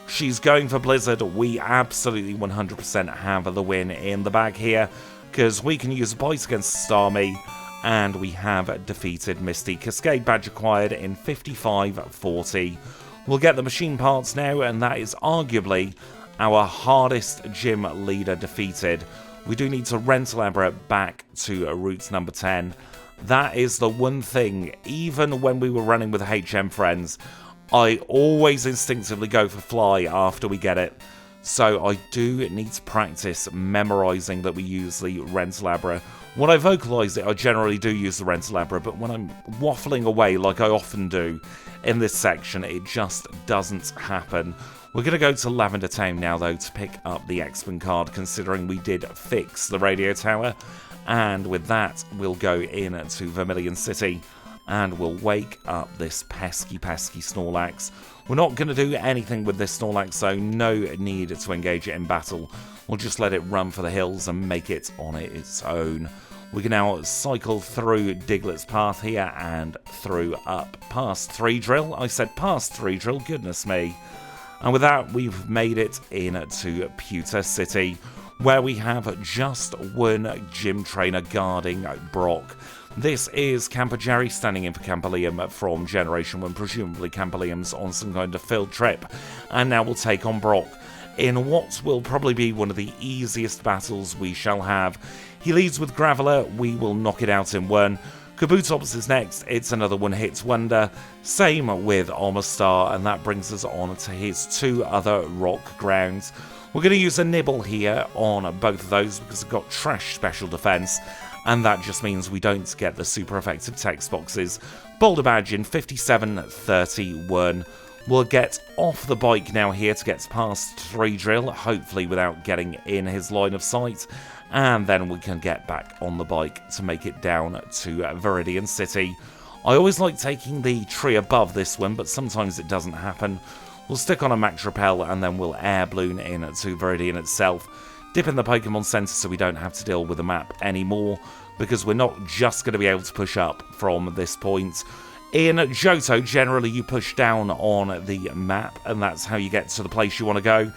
She's going for Blizzard. We absolutely 100% have the win in the bag here, because we can use a Bite against Starmie. And we have defeated Misty. Cascade badge acquired in 55-40. We'll get the machine parts now, and that is arguably our hardest gym leader defeated. We do need to rental Abra back to route number 10. That is the one thing, even when we were running with HM friends, I always instinctively go for Fly after we get it. So I do need to practice memorising that we use the rental Abra. When I vocalise it, I generally do use the rental Abra, but when I'm waffling away like I often do in this section, it just doesn't happen. We're going to go to Lavender Town now, though, to pick up the X-Men card, considering we did fix the radio tower. And with that, we'll go in to Vermilion City, and we'll wake up this pesky Snorlax. We're not going to do anything with this Snorlax, so no need to engage it in battle. We'll just let it run for the hills and make it on its own. We can now cycle through Diglett's path here and through up past 3 Drill. I said past 3 Drill, goodness me. And with that, we've made it into Pewter City, where we have just one gym trainer guarding Brock. This is Camper Jerry standing in for Camper Liam from Generation 1. Presumably Camper Liam's on some kind of field trip. And now we'll take on Brock in what will probably be one of the easiest battles we shall have. He leads with Graveler. We will knock it out in 1. Kabutops is next. It's another one-hit wonder. Same with Armorstar, and that brings us on to his 2 other rock grounds. We're going to use a Nibble here on both of those because we've got trash special defense, and that just means we don't get the super effective text boxes. Boulder Badge in 57-31. We'll get off the bike now here to get past 3 Drill, hopefully without getting in his line of sight. and then we can get back on the bike to make it down to Viridian City. I always like taking the tree above this one, but sometimes it doesn't happen. We'll stick on a max repel and then we'll air balloon in to Viridian itself. Dip in the Pokemon Center so we don't have to deal with the map anymore, because we're not just going to be able to push up from this point. In Johto, generally you push down on the map, and that's how you get to the place you want to go.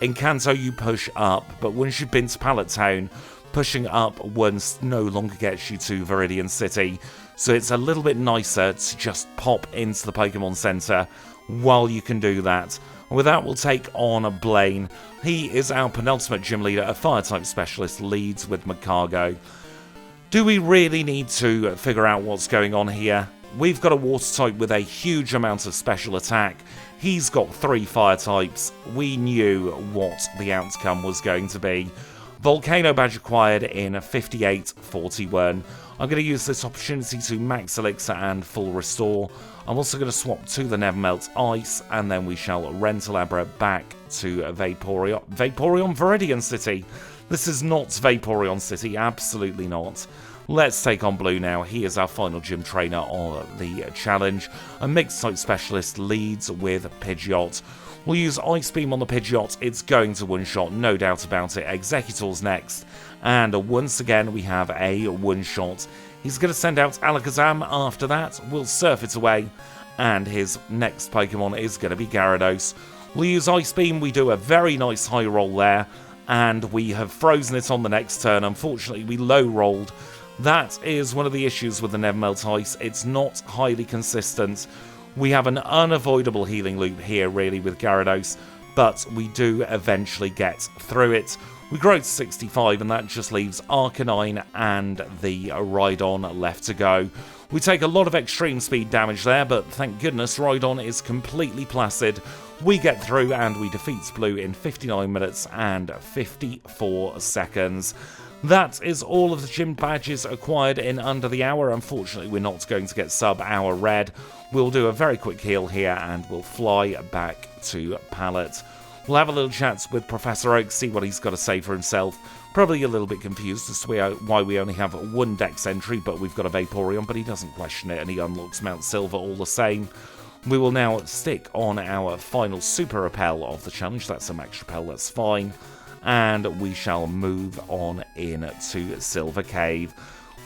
In Kanto, you push up, but once you've been to Pallet Town, pushing up once no longer gets you to Viridian City. So it's a little bit nicer to just pop into the Pokemon Center while you can do that. And with that, we'll take on Blaine. He is our penultimate gym leader, a Fire-type specialist, leads with Magcargo. Do we really need to figure out what's going on here? We've got a Water-type with a huge amount of special attack. He's got 3 Fire-types. We knew what the outcome was going to be. Volcano Badge acquired in 58-41. I'm going to use this opportunity to max Elixir and full restore. I'm also going to swap to the Nevermelt Ice, and then we shall Rentalabra back to Vaporeon. Vaporeon Viridian City. This is not Vaporeon City, absolutely not. Let's take on Blue now. He is our final gym trainer of the challenge. A mixed-type specialist leads with Pidgeot. We'll use Ice Beam on the Pidgeot. It's going to one-shot, no doubt about it. Executor's next. And once again, we have a one-shot. He's going to send out Alakazam after that. We'll surf it away. And his next Pokemon is going to be Gyarados. We'll use Ice Beam. We do a very nice high roll there. And we have frozen it on the next turn. Unfortunately, we low-rolled. That is one of the issues with the Nevermelt Ice. It's not highly consistent. We have an unavoidable healing loop here, really, with Gyarados, but we do eventually get through it. We grow to 65, and that just leaves Arcanine and the Rhydon left to go. We take a lot of extreme speed damage there, but thank goodness Rhydon is completely placid. We get through, and we defeat Blue in 59 minutes and 54 seconds. That is all of the gym badges acquired in under the hour. Unfortunately, we're not going to get sub-hour red. We'll do a very quick heal here and we'll fly back to Pallet. We'll have a little chat with Professor Oak, see what he's got to say for himself. Probably a little bit confused as to why we only have one Dex entry, but we've got a Vaporeon, but he doesn't question it and he unlocks Mount Silver all the same. We will now stick on our final Super Repel of the challenge. That's a Max Repel, that's fine. And we shall move on into Silver Cave.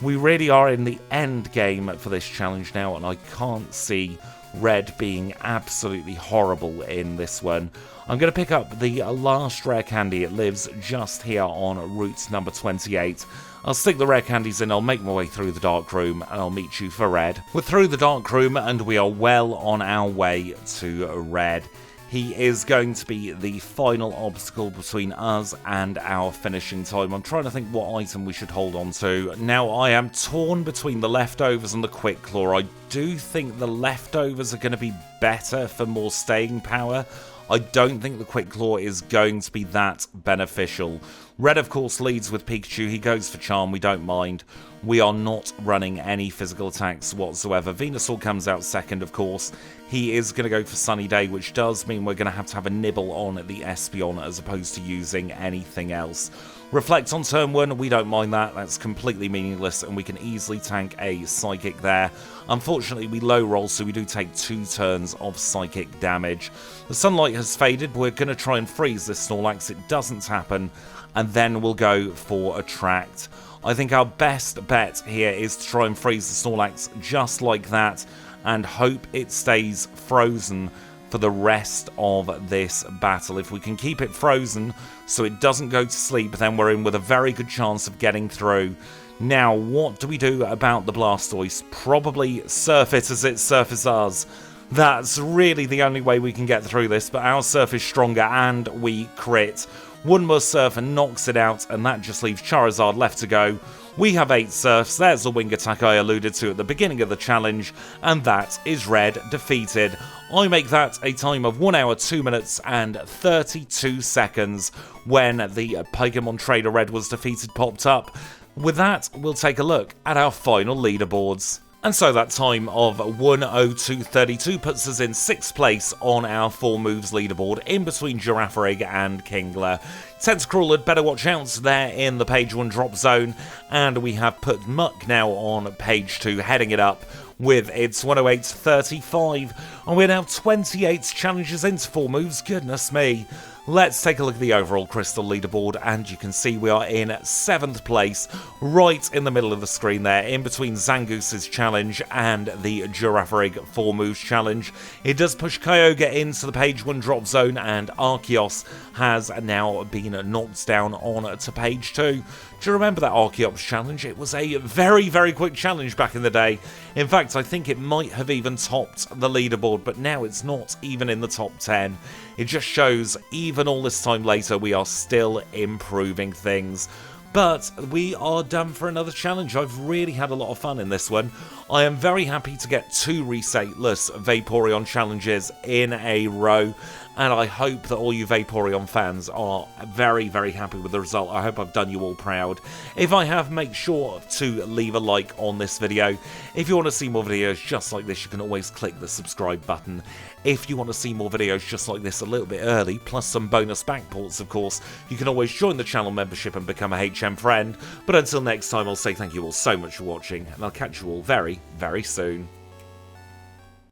We really are in the end game for this challenge now, and I can't see Red being absolutely horrible in this one. I'm going to pick up the last rare candy. It lives just here on route number 28. I'll stick the rare candies in, I'll make my way through the dark room, and I'll meet you for Red. We're through the dark room, and we are well on our way to Red. He is going to be the final obstacle between us and our finishing time. I'm trying to think what item we should hold on to. Now, I am torn between the leftovers and the Quick Claw. I do think the leftovers are going to be better for more staying power. I don't think the Quick Claw is going to be that beneficial. Red, of course, leads with Pikachu. He goes for Charm. We don't mind. We are not running any physical attacks whatsoever. Venusaur comes out second, of course. He is going to go for Sunny Day, which does mean we're going to have a nibble on the Espeon as opposed to using anything else. Reflect on turn 1, we don't mind that. That's completely meaningless, and we can easily tank a Psychic there. Unfortunately, we low roll, so we do take 2 turns of Psychic damage. The sunlight has faded. We're going to try and freeze this Snorlax. It doesn't happen, and then we'll go for Attract. I think our best bet here is to try and freeze the Snorlax just like that, and hope it stays frozen for the rest of this battle. If we can keep it frozen so it doesn't go to sleep, then we're in with a very good chance of getting through. Now, what do we do about the Blastoise? Probably surf it as it surfaces us. That's really the only way we can get through this, but our surf is stronger and we crit. One more surf and knocks it out, and that just leaves Charizard left to go. We have 8 surfs, there's the wing attack I alluded to at the beginning of the challenge, and that is Red defeated. I make that a time of 1 hour, 2 minutes and 32 seconds when the Pokemon Trader Red was defeated popped up. With that, we'll take a look at our final leaderboards. And so that time of 1:02:32 puts us in 6th place on our 4 moves leaderboard, in between Girafarig and Kingler. Tentacruel had better watch out there in the page 1 drop zone, and we have put Muck now on page 2, heading it up with its 108:35, and we're now 28 challenges into 4 moves, goodness me. Let's take a look at the overall Crystal leaderboard, and you can see we are in 7th place, right in the middle of the screen there, in between Zangoose's challenge and the Girafarig 4 moves challenge. It does push Kyogre into the page 1 drop zone, and Arceus has now been knocked down on to page 2. Do you remember that Arceus challenge? It was a very, very quick challenge back in the day. In fact, I think it might have even topped the leaderboard, but now it's not even in the top 10. It just shows, even all this time later, we are still improving things. But we are done for another challenge. I've really had a lot of fun in this one. I am very happy to get 2 resateless Vaporeon challenges in a row, and I hope that all you Vaporeon fans are very, very happy with the result. I hope I've done you all proud. If I have, make sure to leave a like on this video. If you want to see more videos just like this, you can always click the subscribe button. If you want to see more videos just like this a little bit early, plus some bonus backports, of course, you can always join the channel membership and become a HM friend. But until next time, I'll say thank you all so much for watching, and I'll catch you all very, very soon.